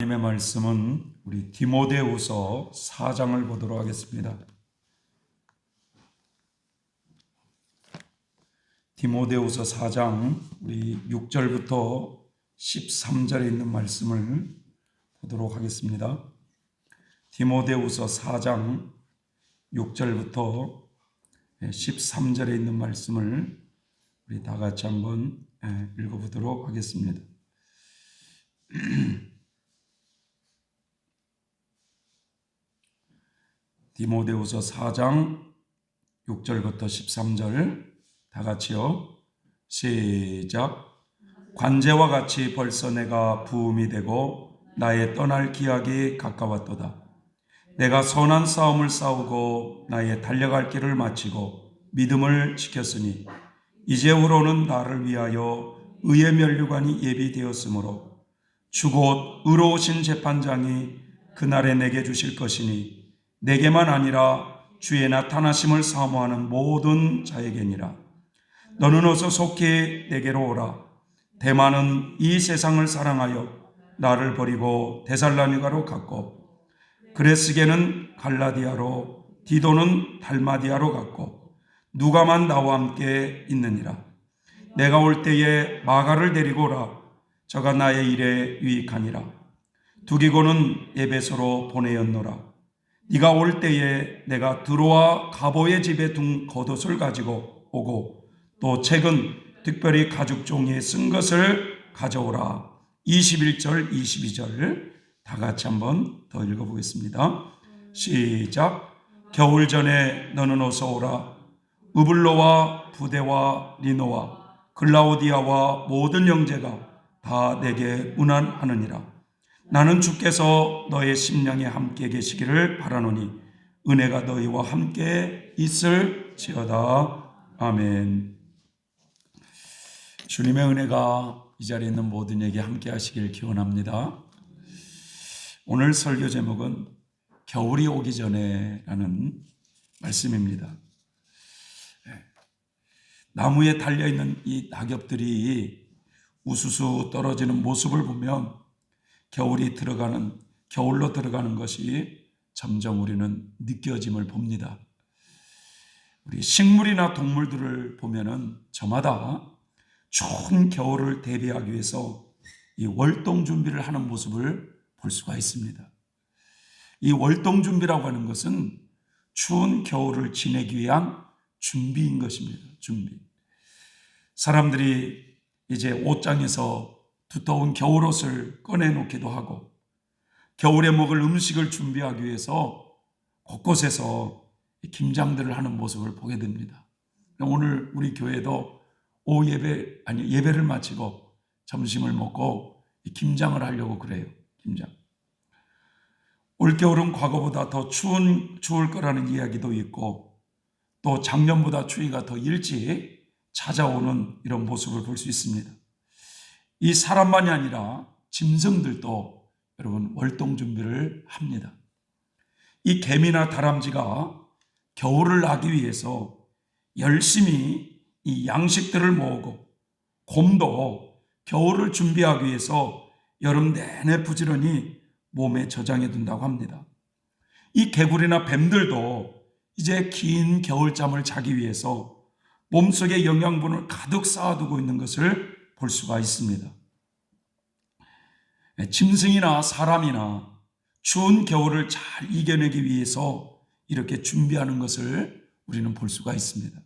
하나님의 말씀은 우리 디모데후서 4장을 보도록 하겠습니다. 디모데후서 4장 우리 6절부터 13절에 있는 말씀을 보도록 하겠습니다. 디모데후서 4장 6절부터 13절에 있는 말씀을 우리 다 같이 한번 읽어보도록 하겠습니다. 디모데후서 4장 6절부터 13절 다 같이요. 시작. 관제와 같이 벌써 내가 부음이 되고 나의 떠날 기약이 가까웠도다. 내가 선한 싸움을 싸우고 나의 달려갈 길을 마치고 믿음을 지켰으니 이제후로는 나를 위하여 의의 면류관이 예비되었으므로 주 곧 의로우신 재판장이 그날에 내게 주실 것이니 내게만 아니라 주의 나타나심을 사모하는 모든 자에게니라. 너는 어서 속히 내게로 오라. 데마는 이 세상을 사랑하여 나를 버리고 데살로니가로 갔고 그레스게는 갈라디아로 디도는 달마디아로 갔고 누가만 나와 함께 있느니라. 내가 올 때에 마가를 데리고 오라. 저가 나의 일에 유익하니라. 두기고는 에베소로 보내었노라. 네가 올 때에 내가 드로아 가보의 집에 둔 겉옷을 가지고 오고 또 책은 특별히 가죽 종이에 쓴 것을 가져오라. 21절 22절 다 같이 한번 더 읽어보겠습니다. 시작. 겨울 전에 너는 어서 오라. 우블로와 부데와 리노와 글라우디아와 모든 형제가 다 내게 문안하느니라. 나는 주께서 너의 심령에 함께 계시기를 바라노니 은혜가 너희와 함께 있을지어다. 아멘. 주님의 은혜가 이 자리에 있는 모든 에게 함께 하시길 기원합니다. 오늘 설교 제목은 겨울이 오기 전에 라는 말씀입니다. 나무에 달려있는 이 낙엽들이 우수수 떨어지는 모습을 보면 겨울로 들어가는 것이 점점 우리는 느껴짐을 봅니다. 우리 식물이나 동물들을 보면은 저마다 추운 겨울을 대비하기 위해서 이 월동 준비를 하는 모습을 볼 수가 있습니다. 이 월동 준비라고 하는 것은 추운 겨울을 지내기 위한 준비인 것입니다. 준비. 사람들이 이제 옷장에서 두터운 겨울옷을 꺼내놓기도 하고 겨울에 먹을 음식을 준비하기 위해서 곳곳에서 김장들을 하는 모습을 보게 됩니다. 오늘 우리 교회도 예배를 마치고 점심을 먹고 김장을 하려고 그래요. 김장. 올겨울은 과거보다 더 추울 거라는 이야기도 있고 또 작년보다 추위가 더 일찍 찾아오는 이런 모습을 볼 수 있습니다. 이 사람만이 아니라 짐승들도 여러분 월동 준비를 합니다. 이 개미나 다람쥐가 겨울을 나기 위해서 열심히 이 양식들을 모으고 곰도 겨울을 준비하기 위해서 여름 내내 부지런히 몸에 저장해 둔다고 합니다. 이 개구리나 뱀들도 이제 긴 겨울잠을 자기 위해서 몸속에 영양분을 가득 쌓아두고 있는 것을 볼 수가 있습니다. 짐승이나 사람이나 추운 겨울을 잘 이겨내기 위해서 이렇게 준비하는 것을 우리는 볼 수가 있습니다.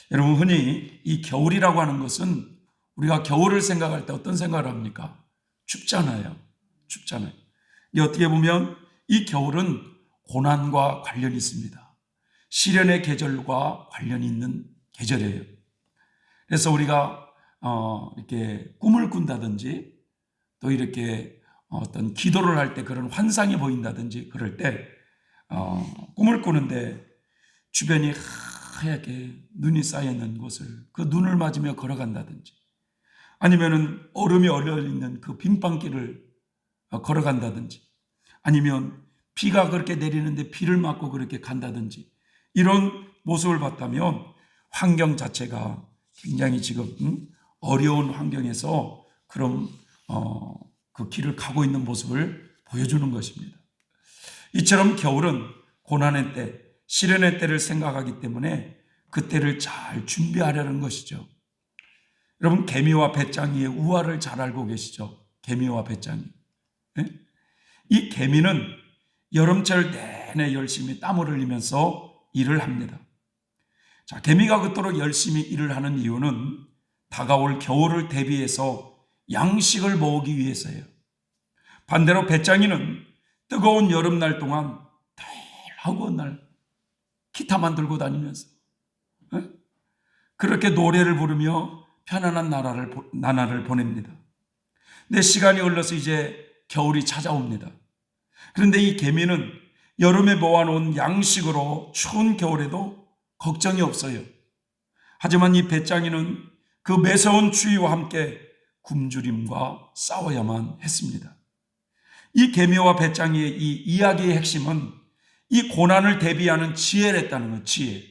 여러분, 흔히 이 겨울이라고 하는 것은 우리가 겨울을 생각할 때 어떤 생각을 합니까? 춥잖아요. 어떻게 보면 이 겨울은 고난과 관련이 있습니다. 시련의 계절과 관련이 있는 계절이에요. 그래서 우리가 이렇게 꿈을 꾼다든지 또 이렇게 어떤 기도를 할 때 그런 환상이 보인다든지 그럴 때 꿈을 꾸는데 주변이 하얗게 눈이 쌓여있는 곳을 그 눈을 맞으며 걸어간다든지 아니면은 얼음이 얼려있는 그 빙판길을 걸어간다든지 아니면 비가 그렇게 내리는데 비를 맞고 그렇게 간다든지 이런 모습을 봤다면 환경 자체가 굉장히 지금 어려운 환경에서 그런 그 길을 가고 있는 모습을 보여주는 것입니다. 이처럼 겨울은 고난의 때, 시련의 때를 생각하기 때문에 그 때를 잘 준비하려는 것이죠. 여러분, 개미와 배짱이의 우화를 잘 알고 계시죠? 개미와 배짱이. 네? 이 개미는 여름철 내내 열심히 땀을 흘리면서 일을 합니다. 자, 개미가 그토록 열심히 일을 하는 이유는 다가올 겨울을 대비해서 양식을 모으기 위해서예요. 반대로 배짱이는 뜨거운 여름날 동안 늘 허구한 날 기타만 들고 다니면서 그렇게 노래를 부르며 편안한 나날을 보냅니다. 근데 시간이 흘러서 이제 겨울이 찾아옵니다. 그런데 이 개미는 여름에 모아놓은 양식으로 추운 겨울에도 걱정이 없어요. 하지만 이 배짱이는 그 매서운 추위와 함께 굶주림과 싸워야만 했습니다. 이 개미와 배짱이의 이 이야기의 핵심은 이 고난을 대비하는 지혜랬다는 거예요. 지혜.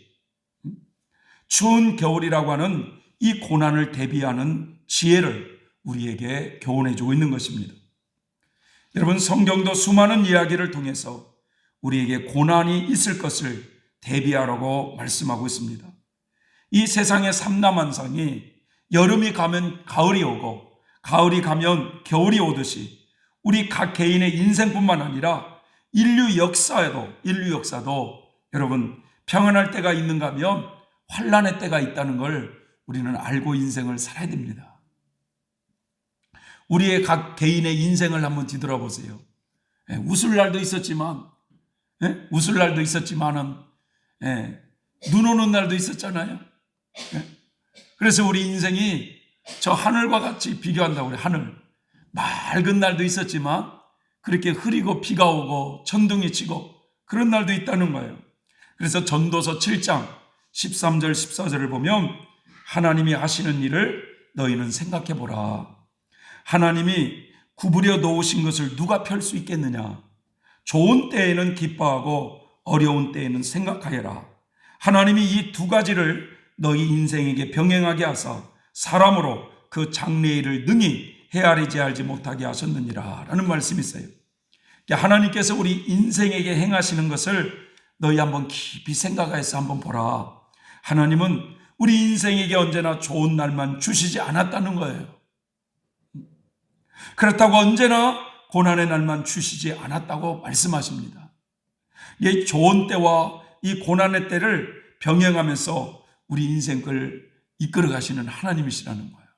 추운 겨울이라고 하는 이 고난을 대비하는 지혜를 우리에게 교훈해주고 있는 것입니다. 여러분, 성경도 수많은 이야기를 통해서 우리에게 고난이 있을 것을 대비하라고 말씀하고 있습니다. 이 세상의 삼라만상이 여름이 가면 가을이 오고 가을이 가면 겨울이 오듯이 우리 각 개인의 인생뿐만 아니라 인류 역사도 여러분 평안할 때가 있는가 하면 환란의 때가 있다는 걸 우리는 알고 인생을 살아야 됩니다. 우리의 각 개인의 인생을 한번 뒤돌아보세요. 웃을 날도 있었지만 눈 오는 날도 있었잖아요. 그래서 우리 인생이 저 하늘과 같이 비교한다고 그래요. 하늘. 맑은 날도 있었지만 그렇게 흐리고 비가 오고 천둥이 치고 그런 날도 있다는 거예요. 그래서 전도서 7장 13절 14절을 보면 하나님이 하시는 일을 너희는 생각해 보라. 하나님이 구부려 놓으신 것을 누가 펼 수 있겠느냐. 좋은 때에는 기뻐하고 어려운 때에는 생각하여라. 하나님이 이 두 가지를 너희 인생에게 병행하게 하사 사람으로 그 장래일을 능히 헤아리지 알지 못하게 하셨느니라 라는 말씀이 있어요. 하나님께서 우리 인생에게 행하시는 것을 너희 한번 깊이 생각해서 한번 보라. 하나님은 우리 인생에게 언제나 좋은 날만 주시지 않았다는 거예요. 그렇다고 언제나 고난의 날만 주시지 않았다고 말씀하십니다. 이 좋은 때와 이 고난의 때를 병행하면서 우리 인생을 이끌어 가시는 하나님이시라는 거예요.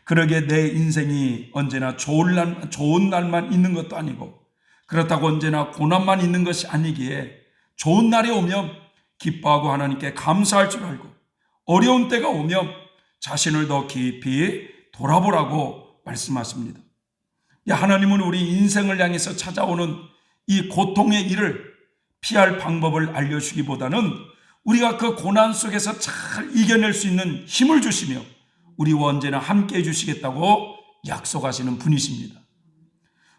그러게 내 인생이 언제나 좋은 날만 있는 것도 아니고 그렇다고 언제나 고난만 있는 것이 아니기에 좋은 날이 오면 기뻐하고 하나님께 감사할 줄 알고 어려운 때가 오면 자신을 더 깊이 돌아보라고 말씀하십니다. 하나님은 우리 인생을 향해서 찾아오는 이 고통의 일을 피할 방법을 알려주기보다는 우리가 그 고난 속에서 잘 이겨낼 수 있는 힘을 주시며 우리와 언제나 함께 해주시겠다고 약속하시는 분이십니다.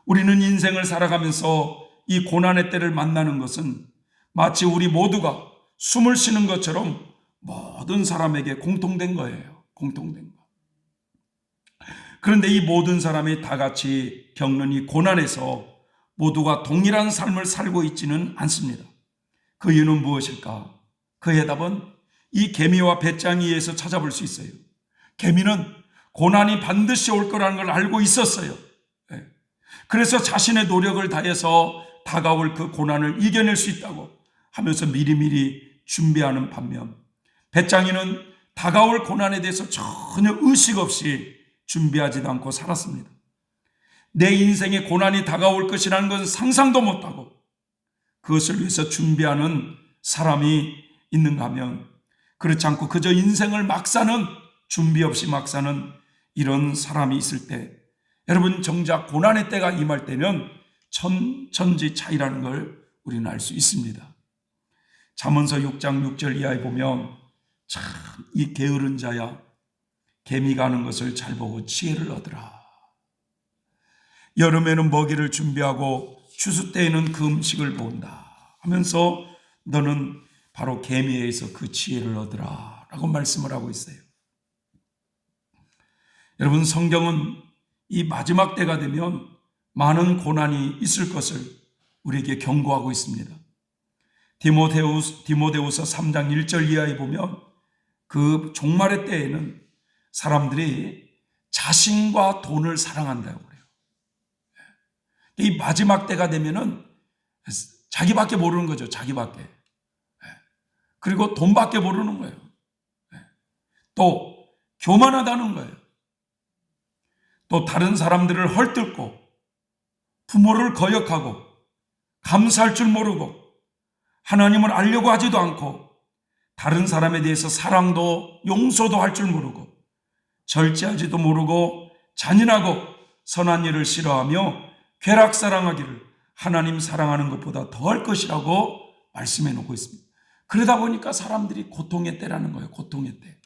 우리는 인생을 살아가면서 이 고난의 때를 만나는 것은 마치 우리 모두가 숨을 쉬는 것처럼 모든 사람에게 공통된 거예요. 공통된 거. 그런데 이 모든 사람이 다 같이 겪는 이 고난에서 모두가 동일한 삶을 살고 있지는 않습니다. 그 이유는 무엇일까? 그 해답은 이 개미와 배짱이에서 찾아볼 수 있어요. 개미는 고난이 반드시 올 거라는 걸 알고 있었어요. 그래서 자신의 노력을 다해서 다가올 그 고난을 이겨낼 수 있다고 하면서 미리미리 준비하는 반면 배짱이는 다가올 고난에 대해서 전혀 의식 없이 준비하지도 않고 살았습니다. 내 인생에 고난이 다가올 것이라는 것은 상상도 못하고 그것을 위해서 준비하는 사람이 있는가 하면 그렇지 않고 그저 인생을 막 사는 준비 없이 막 사는 이런 사람이 있을 때 여러분 정작 고난의 때가 임할 때는 천지 차이라는 걸 우리는 알 수 있습니다. 잠언서 6장 6절 이하에 보면 참 이 게으른 자야 개미가 하는 것을 잘 보고 지혜를 얻으라. 여름에는 먹이를 준비하고 추수 때에는 그 음식을 본다 하면서 너는 바로 개미에서 그 지혜를 얻으라 라고 말씀을 하고 있어요. 여러분 성경은 이 마지막 때가 되면 많은 고난이 있을 것을 우리에게 경고하고 있습니다. 디모데후서 3장 1절 이하에 보면 그 종말의 때에는 사람들이 자신과 돈을 사랑한다고 그래요. 이 마지막 때가 되면은 자기밖에 모르는 거죠. 자기밖에. 그리고 돈밖에 모르는 거예요. 또 교만하다는 거예요. 또 다른 사람들을 헐뜯고 부모를 거역하고 감사할 줄 모르고 하나님을 알려고 하지도 않고 다른 사람에 대해서 사랑도 용서도 할 줄 모르고 절제하지도 모르고 잔인하고 선한 일을 싫어하며 쾌락사랑하기를 하나님 사랑하는 것보다 더할 것이라고 말씀해 놓고 있습니다. 그러다 보니까 사람들이 고통의 때라는 거예요. 고통의 때.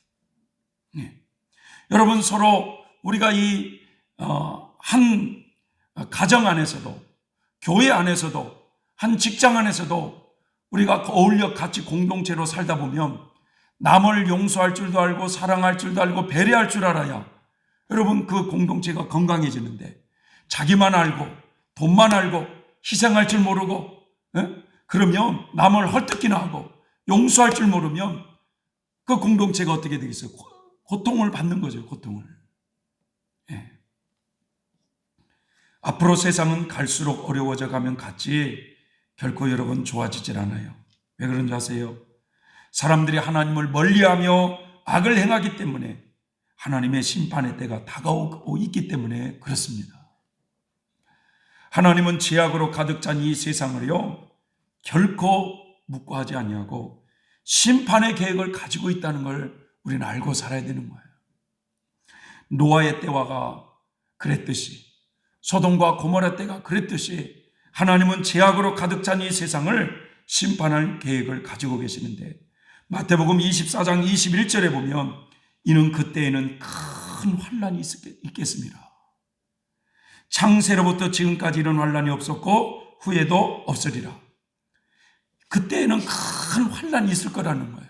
네. 여러분, 서로 우리가 한 가정 안에서도, 교회 안에서도, 한 직장 안에서도 우리가 어울려 같이 공동체로 살다 보면 남을 용서할 줄도 알고 사랑할 줄도 알고 배려할 줄 알아야 여러분 그 공동체가 건강해지는데, 자기만 알고 돈만 알고 희생할 줄 모르고 그러면 남을 헐뜯기나 하고 용서할 줄 모르면 그 공동체가 어떻게 되겠어요? 고통을 받는 거죠. 고통을. 예. 앞으로 세상은 갈수록 어려워져 가면 같이 결코 여러분 좋아지질 않아요. 왜 그런지 아세요? 사람들이 하나님을 멀리하며 악을 행하기 때문에 하나님의 심판의 때가 다가오고 있기 때문에 그렇습니다. 하나님은 죄악으로 가득 찬 이 세상을요 결코 묵고하지 아니하고 심판의 계획을 가지고 있다는 걸 우리는 알고 살아야 되는 거예요. 노아의 때와가 그랬듯이, 소돔과 고모라 때가 그랬듯이 하나님은 죄악으로 가득 찬 이 세상을 심판할 계획을 가지고 계시는데, 마태복음 24장 21절에 보면 이는 그때에는 큰 환난이 있겠습니다. 창세로부터 지금까지 이런 환난이 없었고 후에도 없으리라. 그때에는 큰 환난이 있을 거라는 거예요.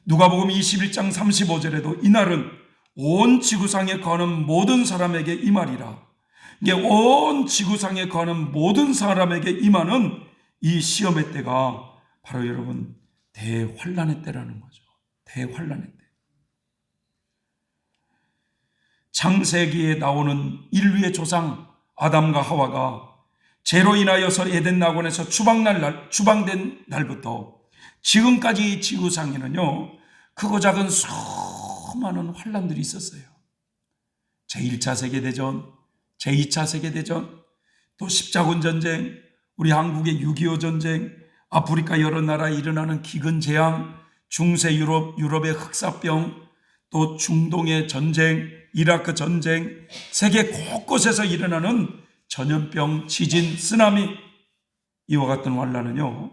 누가복음 21장 35절에도 이날은 온 지구상에 거하는 모든 사람에게 임하리라. 이게 온 지구상에 거하는 모든 사람에게 임하는 이 시험의 때가 바로 여러분 대환난의 때라는 거죠. 대환난의 때. 창세기에 나오는 인류의 조상 아담과 하와가 죄로 인하여서 에덴 낙원에서 추방된 날부터 지금까지 지구상에는요 크고 작은 수많은 환난들이 있었어요. 제1차 세계대전, 제2차 세계대전, 또 십자군 전쟁, 우리 한국의 6.25 전쟁, 아프리카 여러 나라에 일어나는 기근 재앙, 중세 유럽의 흑사병, 또 중동의 전쟁, 이라크 전쟁, 세계 곳곳에서 일어나는 전염병, 지진, 쓰나미, 이와 같은 환난은요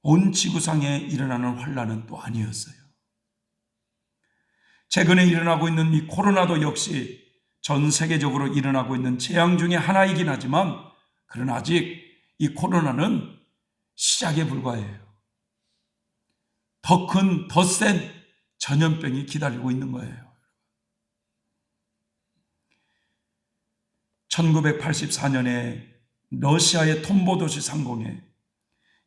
온 지구상에 일어나는 환난은 또 아니었어요. 최근에 일어나고 있는 이 코로나도 역시 전 세계적으로 일어나고 있는 재앙 중에 하나이긴 하지만, 그러나 아직 이 코로나는 시작에 불과해요. 더 큰, 더 센 전염병이 기다리고 있는 거예요. 1984년에 러시아의 톰보 도시 상공에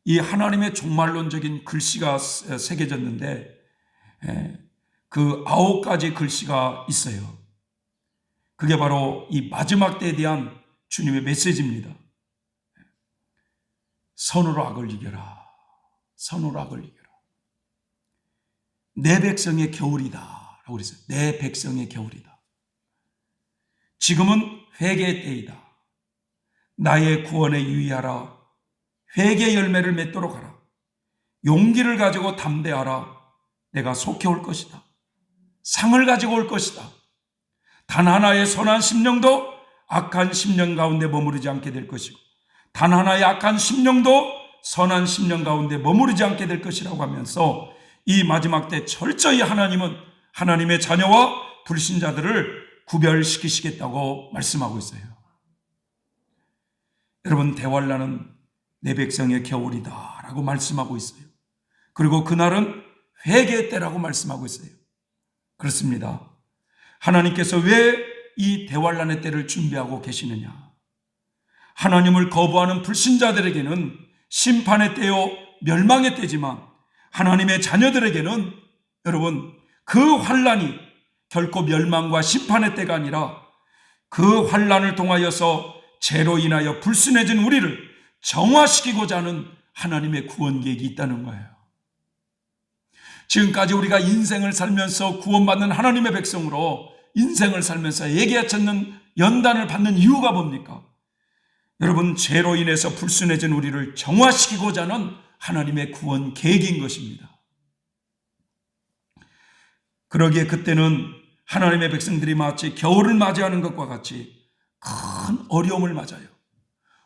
이 하나님의 종말론적인 글씨가 새겨졌는데, 그 9가지 글씨가 있어요. 그게 바로 이 마지막 때에 대한 주님의 메시지입니다. 선으로 악을 이겨라. 선으로 악을 이겨라. 내 백성의 겨울이다 라고 그랬어요. 내 백성의 겨울이다. 지금은 회개의 때이다. 나의 구원에 유의하라. 회개의 열매를 맺도록 하라. 용기를 가지고 담대하라. 내가 속해 올 것이다. 상을 가지고 올 것이다. 단 하나의 선한 심령도 악한 심령 가운데 머무르지 않게 될 것이고, 단 하나의 악한 심령도 선한 심령 가운데 머무르지 않게 될 것이라고 하면서 이 마지막 때 철저히 하나님은 하나님의 자녀와 불신자들을 구별시키시겠다고 말씀하고 있어요. 여러분, 대환난은 내 백성의 겨울이다 라고 말씀하고 있어요. 그리고 그날은 회개의 때라고 말씀하고 있어요. 그렇습니다. 하나님께서 왜 이 대환란의 때를 준비하고 계시느냐? 하나님을 거부하는 불신자들에게는 심판의 때요 멸망의 때지만 하나님의 자녀들에게는 여러분 그 환란이 결코 멸망과 심판의 때가 아니라 그 환란을 통하여서 죄로 인하여 불순해진 우리를 정화시키고자 하는 하나님의 구원 계획이 있다는 거예요. 지금까지 우리가 인생을 살면서 구원받는 하나님의 백성으로 인생을 살면서 예기치 않는 연단을 받는 이유가 뭡니까? 여러분, 죄로 인해서 불순해진 우리를 정화시키고자 하는 하나님의 구원 계획인 것입니다. 그러기에 그때는 하나님의 백성들이 마치 겨울을 맞이하는 것과 같이 큰 어려움을 맞아요.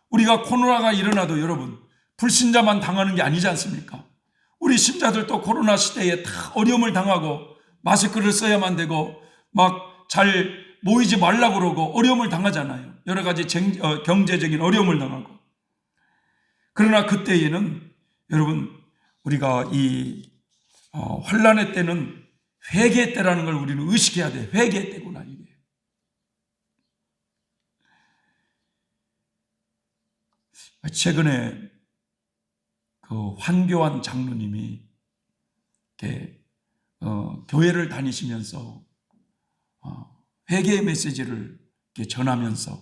우리가 코로나가 일어나도 여러분 불신자만 당하는 게 아니지 않습니까? 우리 신자들도 코로나 시대에 다 어려움을 당하고 마스크를 써야만 되고 막 잘 모이지 말라고 그러고 어려움을 당하잖아요. 여러 가지 경제적인 어려움을 당하고. 그러나 그때에는 여러분 우리가 이 환란의 때는 회개의 때라는 걸 우리는 의식해야 돼. 회개의 때구나 이게. 최근에 그 환교안 장로님이 이렇게 교회를 다니시면서 회개의 메시지를 이렇게 전하면서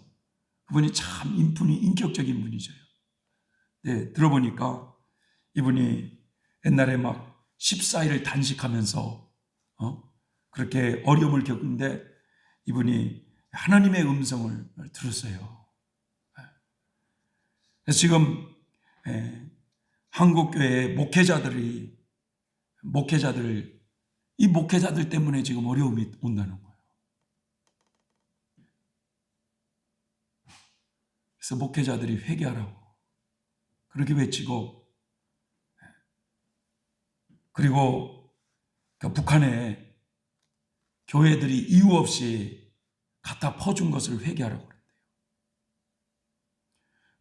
그분이 참 인격적인 분이죠. 네, 들어보니까 이분이 옛날에 막 14일 단식하면서 그렇게 어려움을 겪는데 이분이 하나님의 음성을 들었어요. 그래서 지금 한국교회 이 목회자들 때문에 지금 어려움이 온다는 거예요. 그래서 목회자들이 회개하라고 그렇게 외치고, 그리고 북한에 교회들이 이유 없이 갖다 퍼준 것을 회개하라고 그랬대요.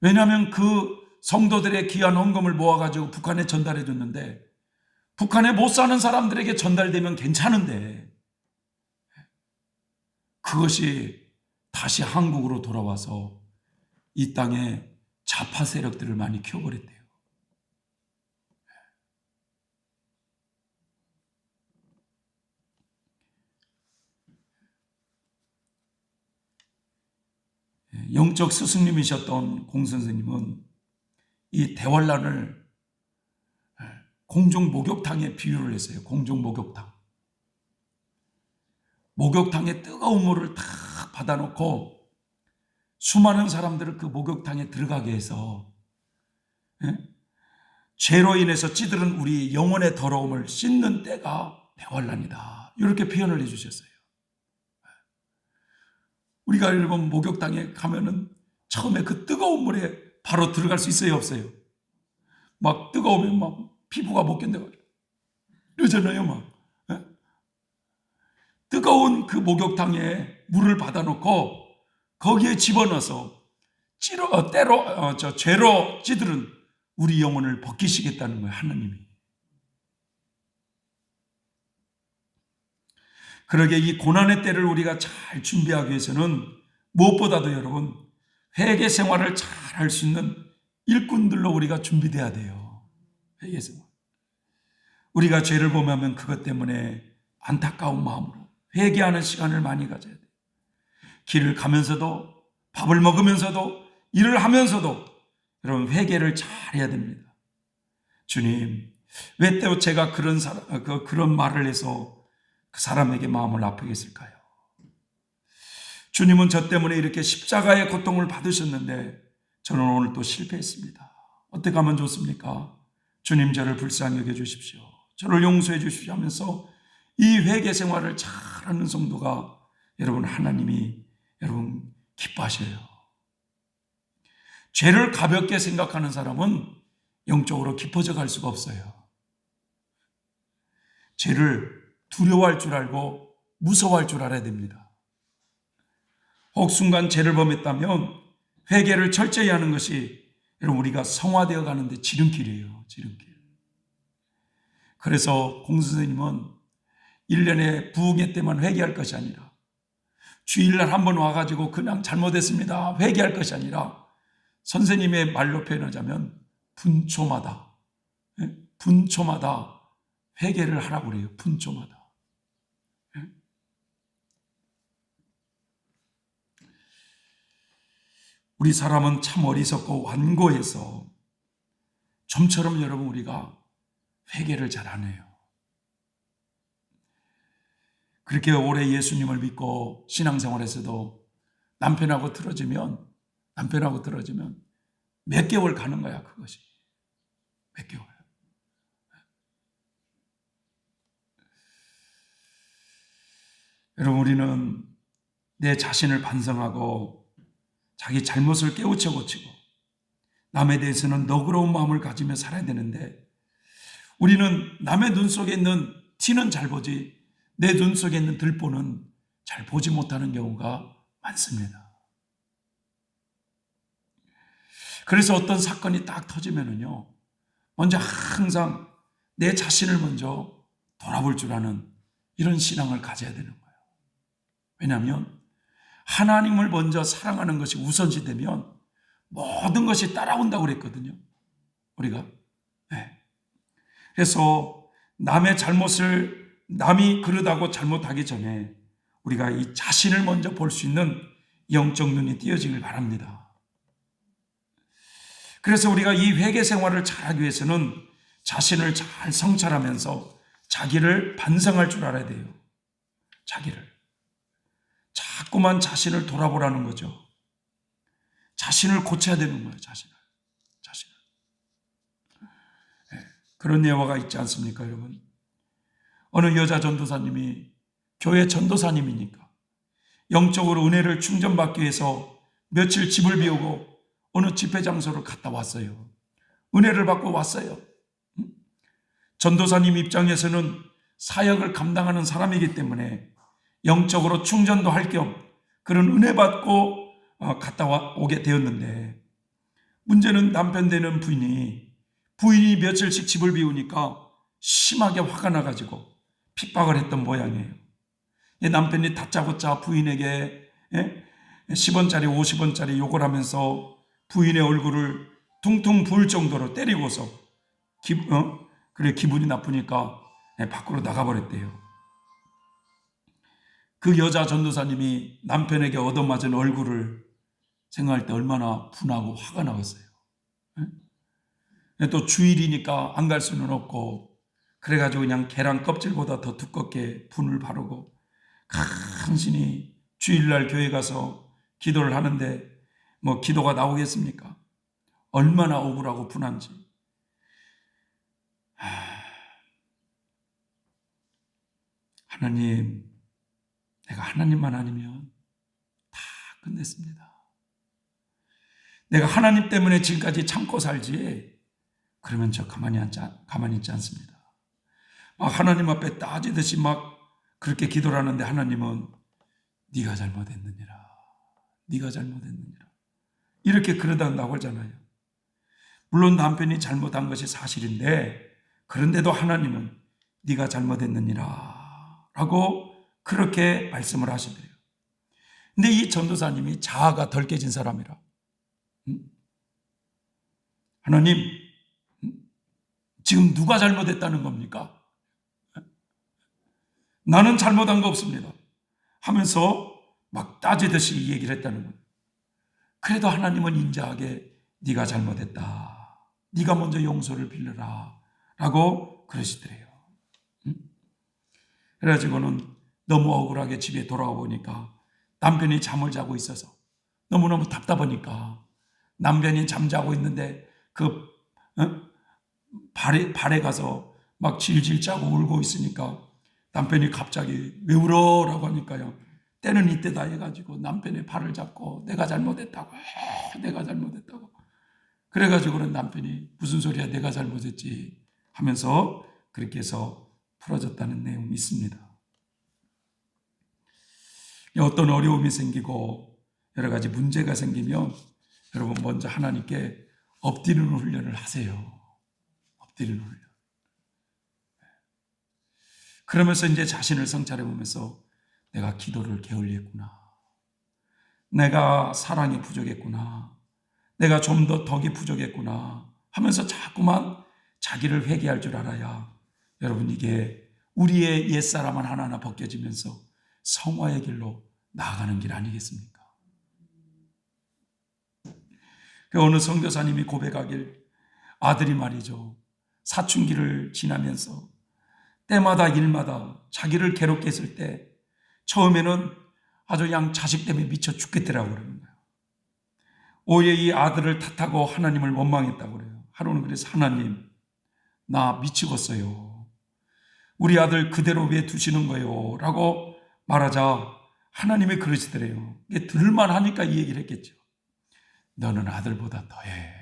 왜냐하면 그 성도들의 귀한 헌금을 모아가지고 북한에 전달해 줬는데 북한에 못 사는 사람들에게 전달되면 괜찮은데 그것이 다시 한국으로 돌아와서 이 땅에 좌파 세력들을 많이 키워버렸대요. 영적 스승님이셨던 공 선생님은 이 대환란을 공중 목욕탕에 비유를 했어요. 공중 목욕탕. 목욕탕에 뜨거운 물을 탁 받아놓고 수많은 사람들을 그 목욕탕에 들어가게 해서 죄로 인해서 찌들은 우리 영혼의 더러움을 씻는 때가 대환란이다. 이렇게 표현을 해주셨어요. 우리가 여러분 목욕탕에 가면은 처음에 그 뜨거운 물에 바로 들어갈 수 있어요, 없어요? 막 뜨거우면 막 피부가 못 견뎌요. 이러잖아요, 막. 뜨거운 그 목욕탕에 물을 받아놓고 거기에 집어넣어서 죄로 찌들은 우리 영혼을 벗기시겠다는 거예요, 하나님이. 그러게 이 고난의 때를 우리가 잘 준비하기 위해서는 무엇보다도 여러분 회개 생활을 잘 할 수 있는 일꾼들로 우리가 준비돼야 돼요. 회개 생활. 우리가 죄를 범하면 그것 때문에 안타까운 마음으로 회개하는 시간을 많이 가져야 돼요. 길을 가면서도 밥을 먹으면서도 일을 하면서도 여러분 회개를 잘 해야 됩니다. 주님, 왜 또 제가 그런 말을 해서 그 사람에게 마음을 아프게 했을까요? 주님은 저 때문에 이렇게 십자가의 고통을 받으셨는데 저는 오늘 또 실패했습니다. 어떻게 하면 좋습니까? 주님, 저를 불쌍히 여겨 주십시오. 저를 용서해 주십시오 하면서 이 회개 생활을 잘하는 성도가 여러분 하나님이 여러분 기뻐하셔요. 죄를 가볍게 생각하는 사람은 영적으로 깊어져 갈 수가 없어요. 죄를 두려워할 줄 알고 무서워할 줄 알아야 됩니다. 혹 순간 죄를 범했다면 회개를 철저히 하는 것이 여러분 우리가 성화되어 가는데 지름길이에요. 지름길. 그래서 공 선생님은 1년에 부흥회 때만 회개할 것이 아니라 주일날 한번 와가지고 그냥 잘못했습니다 회개할 것이 아니라 선생님의 말로 표현하자면 분초마다, 분초마다 회개를 하라고 그래요. 분초마다. 우리 사람은 참 어리석고 완고해서 좀처럼 여러분 우리가 회개를 잘 안 해요. 그렇게 오래 예수님을 믿고 신앙생활에서도 남편하고 틀어지면 몇 개월 가는 거야, 그것이. 몇 개월. 여러분, 우리는 내 자신을 반성하고 자기 잘못을 깨우쳐 고치고 남에 대해서는 너그러운 마음을 가지며 살아야 되는데, 우리는 남의 눈 속에 있는 티는 잘 보지 내 눈 속에 있는 들보는 잘 보지 못하는 경우가 많습니다. 그래서 어떤 사건이 딱 터지면은요, 먼저 항상 내 자신을 먼저 돌아볼 줄 아는 이런 신앙을 가져야 되는 거예요. 왜냐하면 하나님을 먼저 사랑하는 것이 우선시되면 모든 것이 따라온다고 그랬거든요, 우리가. 네. 그래서 남의 잘못을 남이 그러다고 잘못하기 전에 우리가 이 자신을 먼저 볼 수 있는 영적 눈이 띄어지길 바랍니다. 그래서 우리가 이 회개 생활을 잘하기 위해서는 자신을 잘 성찰하면서 자기를 반성할 줄 알아야 돼요. 자기를. 자꾸만 자신을 돌아보라는 거죠. 자신을 고쳐야 되는 거예요. 자신을. 네, 그런 예화가 있지 않습니까, 여러분? 어느 여자 전도사님이 교회 전도사님이니까 영적으로 은혜를 충전받기 위해서 며칠 집을 비우고 어느 집회 장소를 갔다 왔어요. 은혜를 받고 왔어요. 전도사님 입장에서는 사역을 감당하는 사람이기 때문에 영적으로 충전도 할 겸 그런 은혜 받고 갔다 오게 되었는데, 문제는 남편 되는 부인이 며칠씩 집을 비우니까 심하게 화가 나가지고 핍박을 했던 모양이에요. 남편이 다짜고짜 부인에게 10원짜리 50원짜리 욕을 하면서 부인의 얼굴을 퉁퉁 부을 정도로 때리고서 기분이 나쁘니까 밖으로 나가버렸대요. 그 여자 전도사님이 남편에게 얻어맞은 얼굴을 생각할 때 얼마나 분하고 화가 나겠어요. 또 주일이니까 안 갈 수는 없고, 그래가지고 그냥 계란 껍질보다 더 두껍게 분을 바르고 간신히 주일날 교회 가서 기도를 하는데 뭐 기도가 나오겠습니까? 얼마나 억울하고 분한지. 하나님, 내가 하나님만 아니면 다 끝냈습니다. 내가 하나님 때문에 지금까지 참고 살지, 그러면 저 가만히 있지 않습니다. 막 하나님 앞에 따지듯이 막 그렇게 기도를 하는데 하나님은 네가 잘못했느니라, 네가 잘못했느니라, 이렇게 그러다고 하잖아요. 물론 남편이 잘못한 것이 사실인데, 그런데도 하나님은 네가 잘못했느니라 라고 그렇게 말씀을 하시대요. 근데 이 전도사님이 자아가 덜 깨진 사람이라, 하나님, 지금 누가 잘못했다는 겁니까? 나는 잘못한 거 없습니다 하면서 막 따지듯이 이 얘기를 했다는 거예요. 그래도 하나님은 인자하게 네가 잘못했다, 네가 먼저 용서를 빌려라 라고 그러시더래요. 그래가지고는 너무 억울하게 집에 돌아와 보니까 남편이 잠을 자고 있어서 너무너무 답답하니까, 남편이 잠자고 있는데 그 발에 가서 막 질질 짜고 울고 있으니까 남편이 갑자기 왜 울어? 라고 하니까요, 때는 이때다 해가지고 남편의 발을 잡고 내가 잘못했다고, 내가 잘못했다고. 그래가지고는 남편이 무슨 소리야, 내가 잘못했지 하면서 그렇게 해서 풀어졌다는 내용이 있습니다. 어떤 어려움이 생기고 여러 가지 문제가 생기면 여러분 먼저 하나님께 엎드리는 훈련을 하세요. 엎드리는 훈련. 그러면서 이제 자신을 성찰해 보면서 내가 기도를 게을리했구나, 내가 사랑이 부족했구나, 내가 좀 더 덕이 부족했구나 하면서 자꾸만 자기를 회개할 줄 알아야 여러분 이게 우리의 옛사람은 하나하나 벗겨지면서 성화의 길로 나아가는 길 아니겠습니까? 어느 선교사님이 고백하길, 아들이 말이죠, 사춘기를 지나면서 때마다 일마다 자기를 괴롭게 했을 때 처음에는 아주 그냥 자식 때문에 미쳐 죽겠더라고 그러는 거예요. 오히려 이 아들을 탓하고 하나님을 원망했다고 그래요. 하루는 그래서 하나님, 나 미치겠어요. 우리 아들 그대로 왜 두시는 거예요? 라고 말하자 하나님이 그러시더래요. 이게 들을만 하니까 이 얘기를 했겠죠. 너는 아들보다 더해.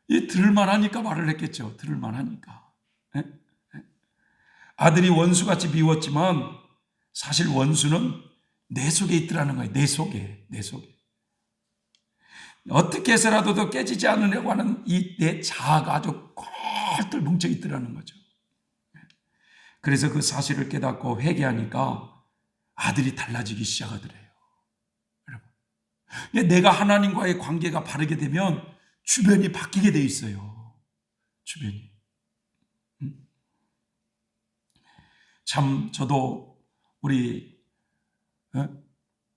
이 들을만 하니까 말을 했겠죠. 들을만 하니까. 아들이 원수같이 미웠지만 사실 원수는 내 속에 있더라는 거예요. 내 속에. 어떻게 해서라도 더 깨지지 않으려고 하는 이 내 자아가 아주 꼴들 뭉쳐 있더라는 거죠. 그래서 그 사실을 깨닫고 회개하니까 아들이 달라지기 시작하더래요. 여러분, 내가 하나님과의 관계가 바르게 되면 주변이 바뀌게 돼 있어요. 주변이. 참 저도 우리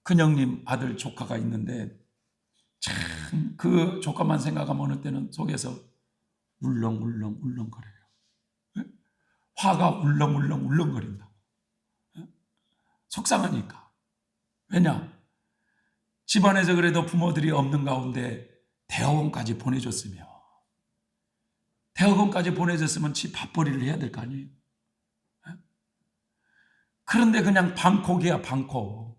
큰형님 아들 조카가 있는데 참 그 조카만 생각하면 어느 때는 속에서 울렁울렁거려요. 화가 울렁거린다. 속상하니까. 왜냐? 집안에서 그래도 부모들이 없는 가운데 대학원까지 보내줬으면 지 밥벌이를 해야 될 거 아니에요. 그런데 그냥 방콕이야, 방콕.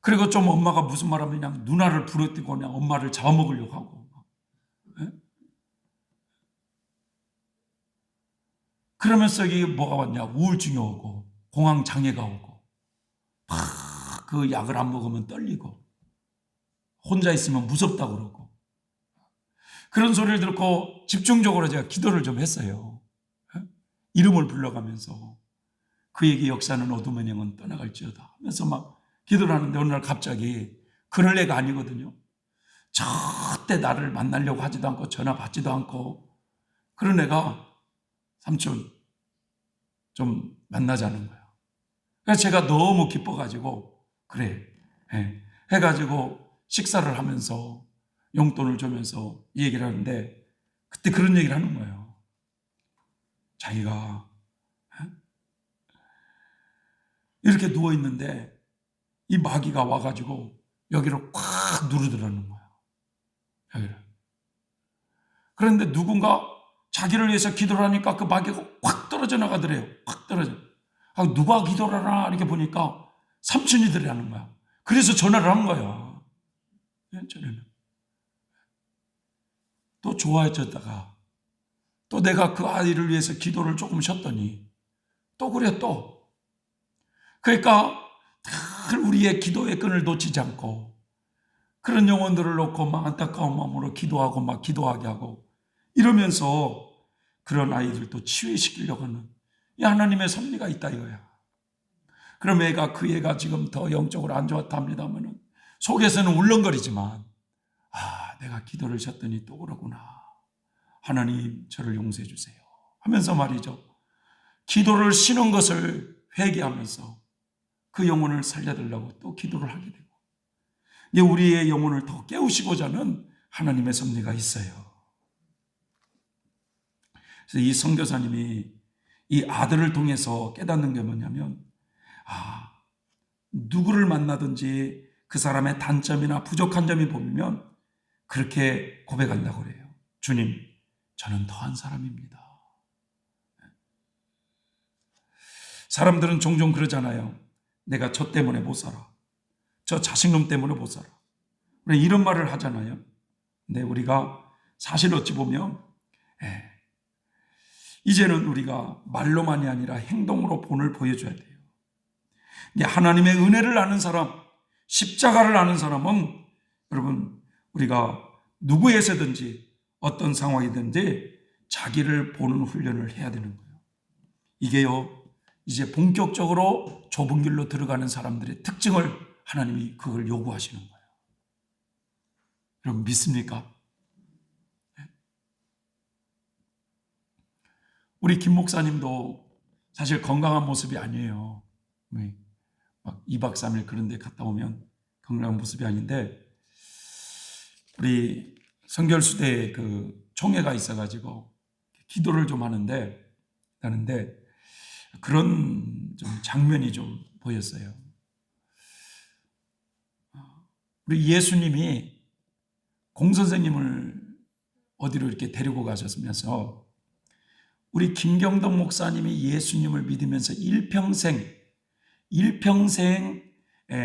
그리고 좀 엄마가 무슨 말하면 그냥 누나를 부르뜨고 그냥 엄마를 잡아먹으려고 하고. 그러면서 이게 뭐가 왔냐? 우울증이 오고, 공황장애가 오고, 그 약을 안 먹으면 떨리고, 혼자 있으면 무섭다고 그러고. 그런 소리를 듣고 집중적으로 제가 기도를 좀 했어요. 이름을 불러가면서 그에게 역사는 어둠의 영은 떠나갈지어다 하면서 막 기도를 하는데 어느 날 갑자기 그럴 애가 아니거든요. 절대 나를 만나려고 하지도 않고 전화 받지도 않고 그런 애가 삼촌 좀 만나자는 거야. 그래서 제가 너무 기뻐가지고 그래 해가지고 식사를 하면서 용돈을 주면서 이 얘기를 하는데 그때 그런 얘기를 하는 거예요. 자기가 이렇게 누워있는데 이 마귀가 와가지고 여기를 꽉 누르더라는 거야. 여기를. 그런데 누군가 자기를 위해서 기도를 하니까 그 마귀가 확 떨어져 나가더래요. 확 떨어져. 누가 기도를 하나 이렇게 보니까 삼촌이들이 하는 거야. 그래서 전화를 한 거야. 전에는. 또 좋아해졌다가 또 내가 그 아이를 위해서 기도를 조금 쉬었더니 또 그래 또. 그러니까 늘 우리의 기도의 끈을 놓치지 않고 그런 영혼들을 놓고 막 안타까운 마음으로 기도하고 막 기도하게 하고 이러면서 그런 아이들도 치유시키려고 하는 이 하나님의 섭리가 있다 이거야. 그럼 그 애가 지금 더 영적으로 안 좋았다 합니다면은 속에서는 울렁거리지만 내가 기도를 쉬었더니 또 그러구나. 하나님 저를 용서해 주세요 하면서 말이죠. 기도를 쉬는 것을 회개하면서 그 영혼을 살려달라고 또 기도를 하게 되고 이제 우리의 영혼을 더 깨우시고자 하는 하나님의 섭리가 있어요. 그래서 이 선교사님이 이 아들을 통해서 깨닫는 게 뭐냐면 누구를 만나든지 그 사람의 단점이나 부족한 점이 보이면 그렇게 고백한다고 그래요. 주님, 저는 더한 사람입니다. 사람들은 종종 그러잖아요. 내가 저 때문에 못 살아. 저 자식놈 때문에 못 살아. 우리 이런 말을 하잖아요. 근데 우리가 사실 어찌 보면 이제는 우리가 말로만이 아니라 행동으로 본을 보여줘야 돼요. 하나님의 은혜를 아는 사람, 십자가를 아는 사람은 여러분 우리가 누구에서든지 어떤 상황이든지 자기를 보는 훈련을 해야 되는 거예요. 이게요 이제 본격적으로 좁은 길로 들어가는 사람들의 특징을 하나님이 그걸 요구하시는 거예요. 여러분 믿습니까? 우리 김 목사님도 사실 건강한 모습이 아니에요. 막 2박 3일 그런 데 갔다 오면 건강한 모습이 아닌데, 우리 성결수대 그 총회가 있어가지고 기도를 좀 하는데 그런 좀 장면이 좀 보였어요. 우리 예수님이 공 선생님을 어디로 이렇게 데리고 가셨으면서 우리 김경덕 목사님이 예수님을 믿으면서 일평생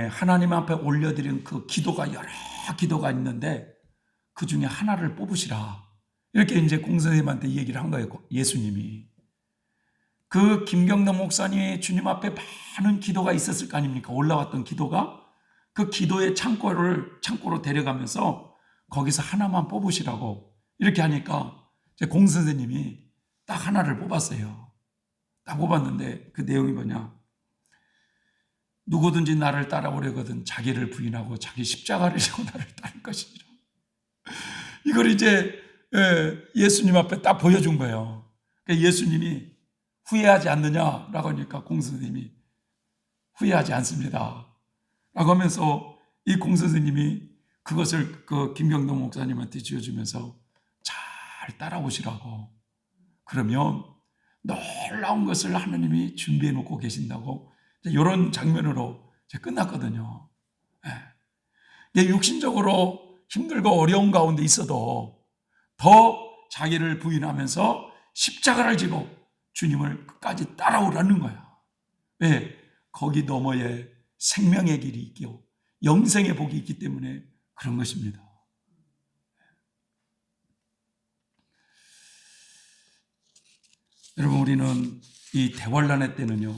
하나님 앞에 올려드린 그 기도가 여러 기도가 있는데 그 중에 하나를 뽑으시라, 이렇게 이제 공 선생님한테 얘기를 한 거예요. 예수님이. 그 김경덕 목사님이 주님 앞에 많은 기도가 있었을 거 아닙니까? 올라왔던 기도가. 그 기도의 창고로 데려가면서 거기서 하나만 뽑으시라고 이렇게 하니까 공 선생님이 딱 하나를 뽑았어요. 딱 뽑았는데 그 내용이 뭐냐? 누구든지 나를 따라오려거든 자기를 부인하고 자기 십자가를 지고 나를 따를 것이니라. 이걸 이제 예수님 앞에 딱 보여준 거예요. 예수님이 후회하지 않느냐라고 하니까 공 선생님이 후회하지 않습니다 라고 하면서 이 공 선생님이 그것을 그 김경동 목사님한테 지어주면서 잘 따라오시라고, 그러면 놀라운 것을 하나님이 준비해 놓고 계신다고, 이런 장면으로 끝났거든요. 육신적으로 힘들고 어려운 가운데 있어도 더 자기를 부인하면서 십자가를 지고 주님을 끝까지 따라오라는 거야. 왜? 거기 너머에 생명의 길이 있고 영생의 복이 있기 때문에 그런 것입니다. 여러분, 우리는 이 대환란의 때는요,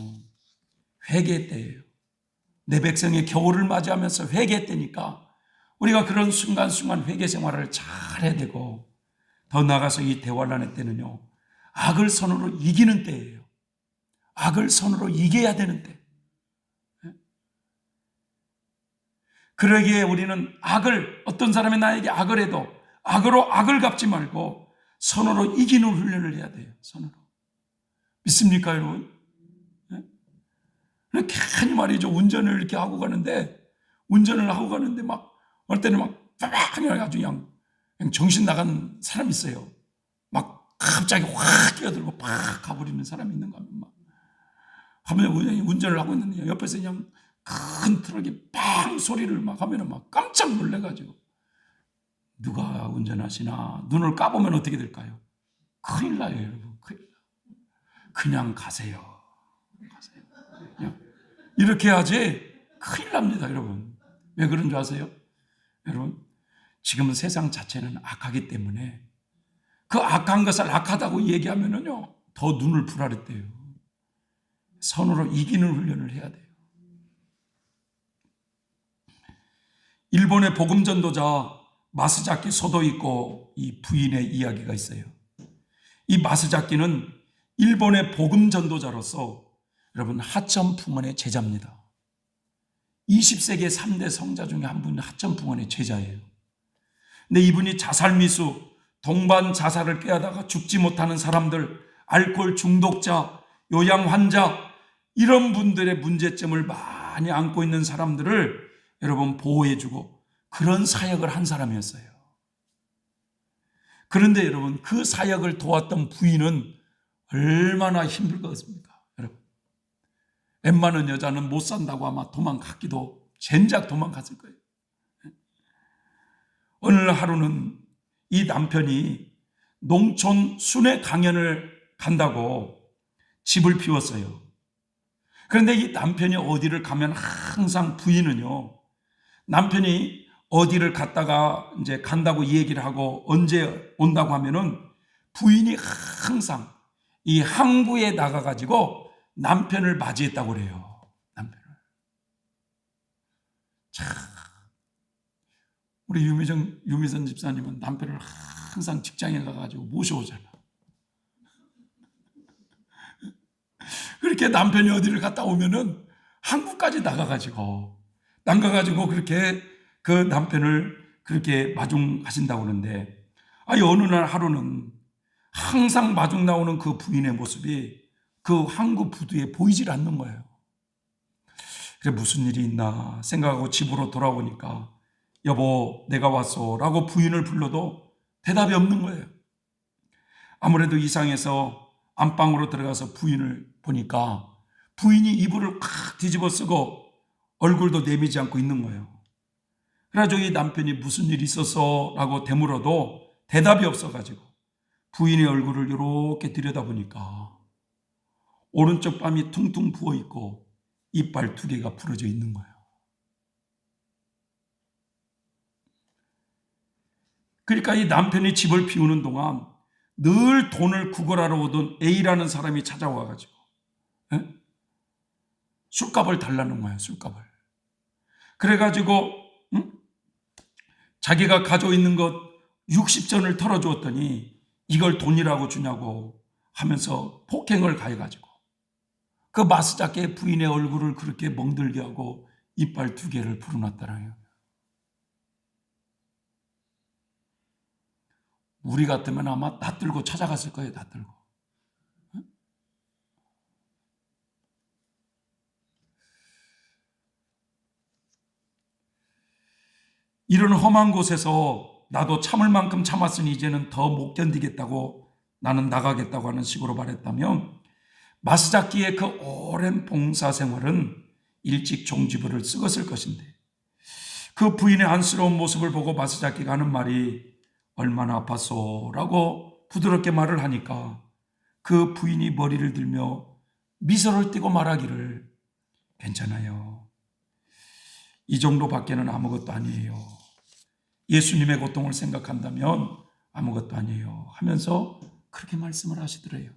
회개 때예요. 내 백성의 겨울을 맞이하면서 회개 때니까 우리가 그런 순간순간 회개 생활을 잘 해야 되고, 더 나아가서 이 대환란의 때는요, 악을 선으로 이기는 때예요. 악을 선으로 이겨야 되는 때. 그러기에 우리는 어떤 사람이 나에게 악을 해도 악으로 악을 갚지 말고 선으로 이기는 훈련을 해야 돼요. 선으로. 믿습니까, 여러분? 괜히 말이죠. 운전을 이렇게 하고 가는데 막 어떨 때는 막 빠박하게 아주 그냥 정신 나간 사람이 있어요. 막 갑자기 확 끼어들고 팍 가버리는 사람이 있는가 하면 막 하면 운전을 하고 있는데 옆에서 그냥 큰 트럭이 빵 소리를 막 하면 막 깜짝 놀래가지고, 누가 운전하시나 눈을 까보면 어떻게 될까요? 큰일 나요, 여러분. 그냥 가세요. 그냥 이렇게 해야지 큰일 납니다, 여러분. 왜 그런 줄 아세요? 여러분, 지금은 세상 자체는 악하기 때문에 그 악한 것을 악하다고 얘기하면은요, 더 눈을 부라렸대요. 선으로 이기는 훈련을 해야 돼요. 일본의 복음 전도자 마스자키 소도이코 이 부인의 이야기가 있어요. 이 마스자키는 일본의 복음 전도자로서 여러분 하천풍원의 제자입니다. 20세기의 3대 성자 중에 한 분이 하천풍원의 제자예요. 근데 이분이 자살미수, 동반 자살을 꾀하다가 죽지 못하는 사람들, 알코올 중독자, 요양 환자, 이런 분들의 문제점을 많이 안고 있는 사람들을 여러분 보호해주고 그런 사역을 한 사람이었어요. 그런데 여러분, 그 사역을 도왔던 부인은 얼마나 힘들겠습니까? 여러분, 웬만한 여자는 못 산다고 아마 도망갔기도, 젠작 도망갔을 거예요. 어느 하루는 이 남편이 농촌 순회 강연을 간다고 집을 비웠어요. 그런데 이 남편이 어디를 가면 항상 부인은요, 남편이 어디를 갔다가 이제 간다고 얘기를 하고 언제 온다고 하면은 부인이 항상 이 항구에 나가가지고 남편을 맞이했다고 그래요. 남편을. 참, 우리 유미선 집사님은 남편을 항상 직장에 가가지고 모셔오잖아. 그렇게 그렇게 남편이 어디를 갔다 오면은 한국까지 나가가지고 그렇게 그 남편을 그렇게 마중하신다고 하는데, 어느 날 하루는 항상 마중 나오는 그 부인의 모습이 그 한국 부두에 보이질 않는 거예요. 그래, 무슨 일이 있나 생각하고 집으로 돌아오니까 여보, 내가 왔어 라고 부인을 불러도 대답이 없는 거예요. 아무래도 이상해서 안방으로 들어가서 부인을 보니까 부인이 이불을 칵 뒤집어 쓰고 얼굴도 내미지 않고 있는 거예요. 그래가지고 이 남편이 무슨 일이 있었어 라고 되물어도 대답이 없어가지고 부인의 얼굴을 이렇게 들여다보니까 오른쪽 뺨이 퉁퉁 부어있고 이빨 2개가 부러져 있는 거예요. 그러니까 이 남편이 집을 비우는 동안 늘 돈을 구걸하러 오던 A라는 사람이 찾아와가지고 술값을 달라는 거예요. 술값을. 그래가지고 자기가 가지고 있는 것 60전을 털어주었더니 이걸 돈이라고 주냐고 하면서 폭행을 가해가지고 그 마스자케 부인의 얼굴을 그렇게 멍들게 하고 이빨 2개를 불어놨더라고요. 우리 같으면 아마 낯들고 찾아갔을 거예요. 낯들고. 이런 험한 곳에서 나도 참을 만큼 참았으니 이제는 더 못 견디겠다고 나는 나가겠다고 하는 식으로 말했다면, 마스자키의 그 오랜 봉사 생활은 일찍 종지부를 찍었을 것인데, 그 부인의 안쓰러운 모습을 보고 마스자키가 하는 말이 얼마나 아팠소 라고 부드럽게 말을 하니까 그 부인이 머리를 들며 미소를 띠고 말하기를, 괜찮아요. 이 정도밖에는 아무것도 아니에요. 예수님의 고통을 생각한다면 아무것도 아니에요 하면서 그렇게 말씀을 하시더래요.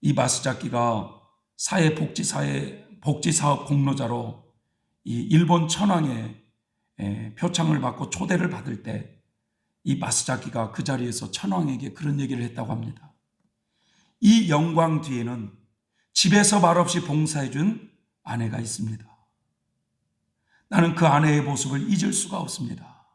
이 마스자키가 복지사업 공로자로 이 일본 천황의 표창을 받고 초대를 받을 때 이 마스자키가 그 자리에서 천황에게 그런 얘기를 했다고 합니다. 이 영광 뒤에는 집에서 말없이 봉사해준 아내가 있습니다. 나는 그 아내의 모습을 잊을 수가 없습니다.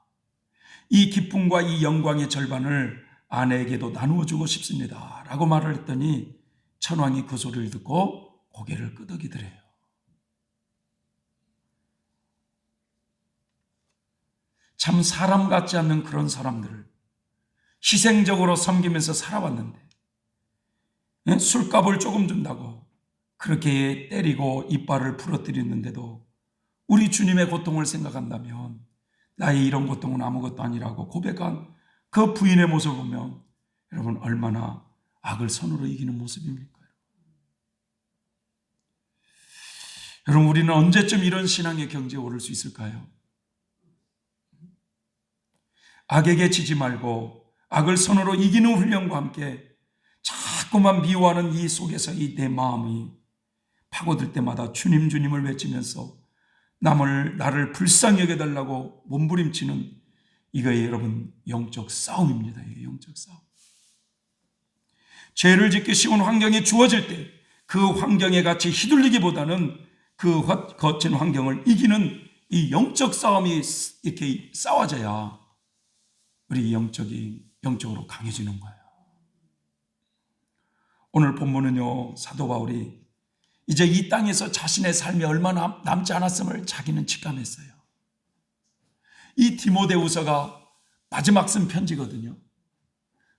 이 기쁨과 이 영광의 절반을 아내에게도 나누어주고 싶습니다 라고 말을 했더니 천황이 그 소리를 듣고 고개를 끄덕이더래요. 참 사람 같지 않는 그런 사람들을 희생적으로 섬기면서 살아왔는데 술값을 조금 준다고 그렇게 때리고 이빨을 부러뜨렸는데도 우리 주님의 고통을 생각한다면 나의 이런 고통은 아무것도 아니라고 고백한 그 부인의 모습을 보면 여러분 얼마나 악을 선으로 이기는 모습입니까? 여러분, 우리는 언제쯤 이런 신앙의 경지에 오를 수 있을까요? 악에게 지지 말고 악을 선으로 이기는 훈련과 함께 자꾸만 미워하는 이 속에서 이 내 마음이 파고들 때마다 주님 주님을 외치면서 나를 불쌍히 여겨달라고 몸부림치는 이거에 여러분 영적 싸움입니다. 이게 영적 싸움. 죄를 짓기 쉬운 환경이 주어질 때 그 환경에 같이 휘둘리기보다는 그 거친 환경을 이기는 이 영적 싸움이 이렇게 싸워져야 우리 영적으로 강해지는 거예요. 오늘 본문은요, 사도 바울이 이제 이 땅에서 자신의 삶이 얼마 남지 않았음을 자기는 직감했어요. 이 디모데후서가 마지막 쓴 편지거든요.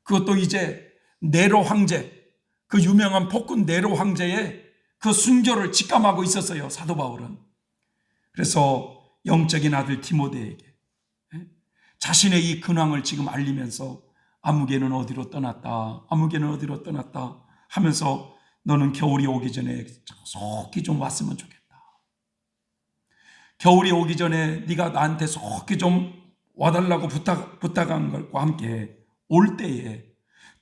그것도 이제 네로 황제, 그 유명한 폭군 네로 황제의 그 순교를 직감하고 있었어요, 사도 바울은. 그래서 영적인 아들 디모데에게 자신의 이 근황을 지금 알리면서 아무개는 어디로 떠났다 하면서 너는 겨울이 오기 전에 속히 좀 왔으면 좋겠다. 겨울이 오기 전에 네가 나한테 속히 좀 와달라고 부탁한 것과 함께 올 때에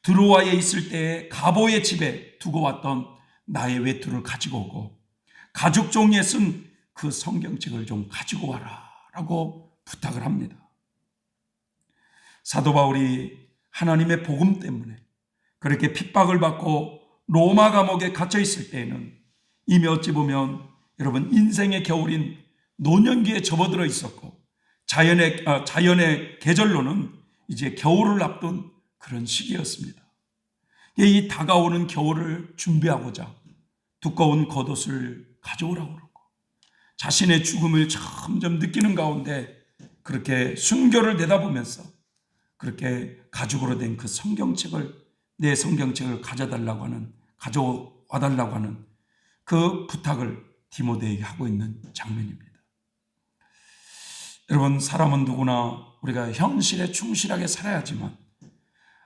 드로아에 있을 때에 가보의 집에 두고 왔던 나의 외투를 가지고 오고 가죽 종이에 쓴 그 성경책을 좀 가지고 와라 라고 부탁을 합니다. 사도 바울이 하나님의 복음 때문에 그렇게 핍박을 받고 로마 감옥에 갇혀 있을 때에는 이미 어찌 보면 여러분 인생의 겨울인 노년기에 접어들어 있었고 자연의 계절로는 이제 겨울을 앞둔 그런 시기였습니다. 이 다가오는 겨울을 준비하고자 두꺼운 겉옷을 가져오라고 그러고 자신의 죽음을 점점 느끼는 가운데 그렇게 순교를 내다보면서 그렇게 가죽으로 된 그 성경책을 내 성경책을 가져와 달라고 하는 그 부탁을 디모데에게 하고 있는 장면입니다. 여러분, 사람은 누구나 우리가 현실에 충실하게 살아야지만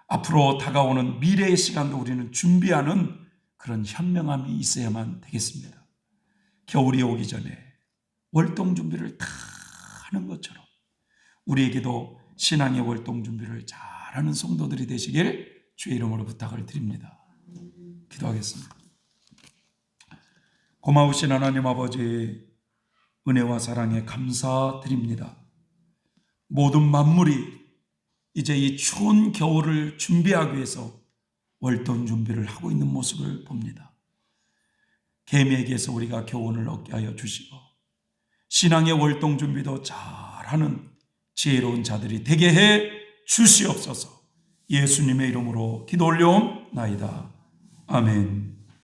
앞으로 다가오는 미래의 시간도 우리는 준비하는 그런 현명함이 있어야만 되겠습니다. 겨울이 오기 전에 월동 준비를 다 하는 것처럼 우리에게도 신앙의 월동 준비를 잘하는 성도들이 되시길 주의 이름으로 부탁을 드립니다. 기도하겠습니다. 고마우신 하나님 아버지, 은혜와 사랑에 감사드립니다. 모든 만물이 이제 이 추운 겨울을 준비하기 위해서 월동 준비를 하고 있는 모습을 봅니다. 개미에게서 우리가 교훈을 얻게 하여 주시고 신앙의 월동 준비도 잘하는 지혜로운 자들이 되게 해 주시옵소서. 예수님의 이름으로 기도 올려옵나이다. 아멘.